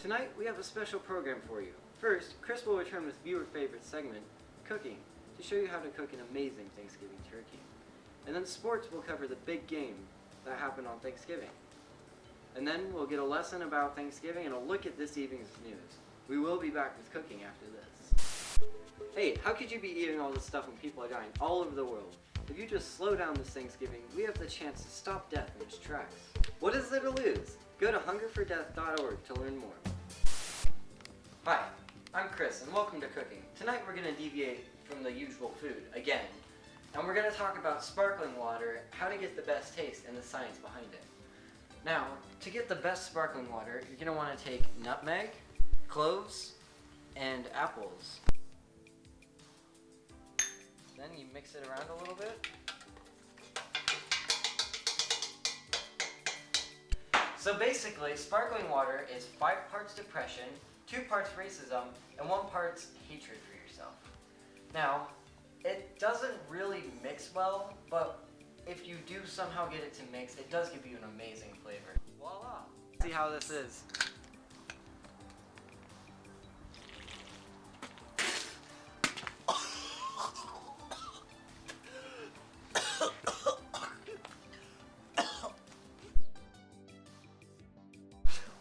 Tonight, we have a special program for you. First, Chris will return with viewer favorite segment, Cooking, to show you how to cook an amazing Thanksgiving turkey. And then Sports will cover the big game that happened on Thanksgiving. And then we'll get a lesson about Thanksgiving and a look at this evening's news. We will be back with cooking after this. Hey, how could you be eating all this stuff when people are dying all over the world? If you just slow down this Thanksgiving, we have the chance to stop death in its tracks. What is there to lose? Go to hungerfordeath.org to learn more. Hi, I'm Chris and welcome to Cooking. Tonight we're going to deviate from the usual food, again. And we're going to talk about sparkling water, how to get the best taste, and the science behind it. Now, to get the best sparkling water, you're going to want to take nutmeg, cloves, and apples. Then you mix it around a little bit. So basically, sparkling water is 5 parts depression, 2 parts racism, and 1 part hatred for yourself. Now, it doesn't really mix well, but if you do somehow get it to mix, it does give you an amazing flavor. Voila! See how this is.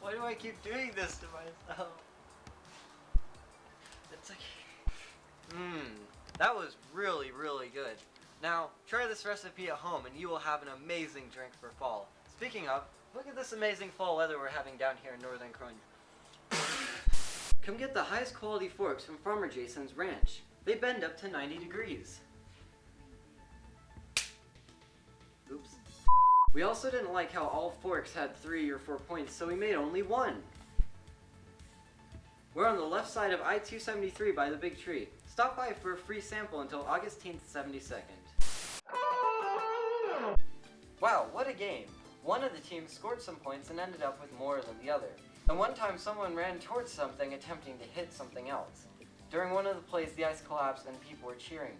Why do I keep doing this to myself? It's like... that was really, really good. Now, try this recipe at home and you will have an amazing drink for fall. Speaking of, look at this amazing fall weather we're having down here in Northern Croydon. Come get the highest quality forks from Farmer Jason's ranch. They bend up to 90 degrees. Oops. We also didn't like how all forks had 3 or 4 points, so we made only 1. We're on the left side of I-273 by the big tree. Stop by for a free sample until August 72nd. Wow, what a game! One of the teams scored some points and ended up with more than the other. And one time someone ran towards something attempting to hit something else. During one of the plays, the ice collapsed and people were cheering.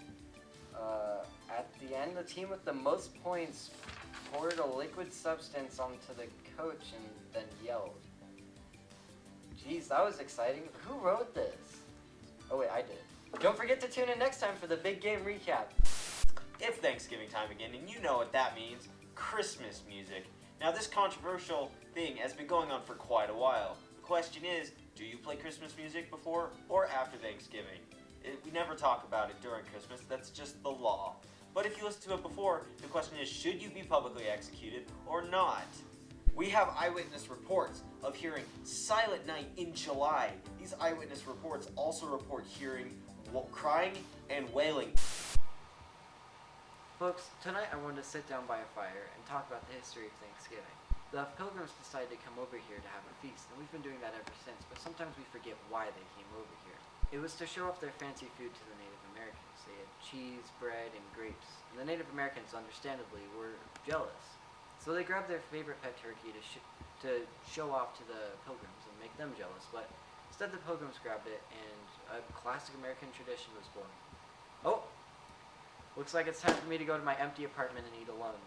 At the end, the team with the most points poured a liquid substance onto the coach and then yelled. Jeez, that was exciting. Who wrote this? Oh wait, I did. Don't forget to tune in next time for the big game recap. It's Thanksgiving time again, and you know what that means. Christmas music. Now, this controversial thing has been going on for quite a while. The question is, do you play Christmas music before or after Thanksgiving? We never talk about it during Christmas, that's just the law. But if you listen to it before, the question is, should you be publicly executed or not? We have eyewitness reports of hearing Silent Night in July. These eyewitness reports also report hearing crying and wailing. Folks, tonight I wanted to sit down by a fire and talk about the history of Thanksgiving. The Pilgrims decided to come over here to have a feast, and we've been doing that ever since, but sometimes we forget why they came over here. It was to show off their fancy food to the Native Americans. They had cheese, bread, and grapes, and the Native Americans, understandably, were jealous. So they grabbed their favorite pet turkey to show off to the Pilgrims and make them jealous, but instead the Pilgrims grabbed it, and a classic American tradition was born. Oh! Looks like it's time for me to go to my empty apartment and eat alone.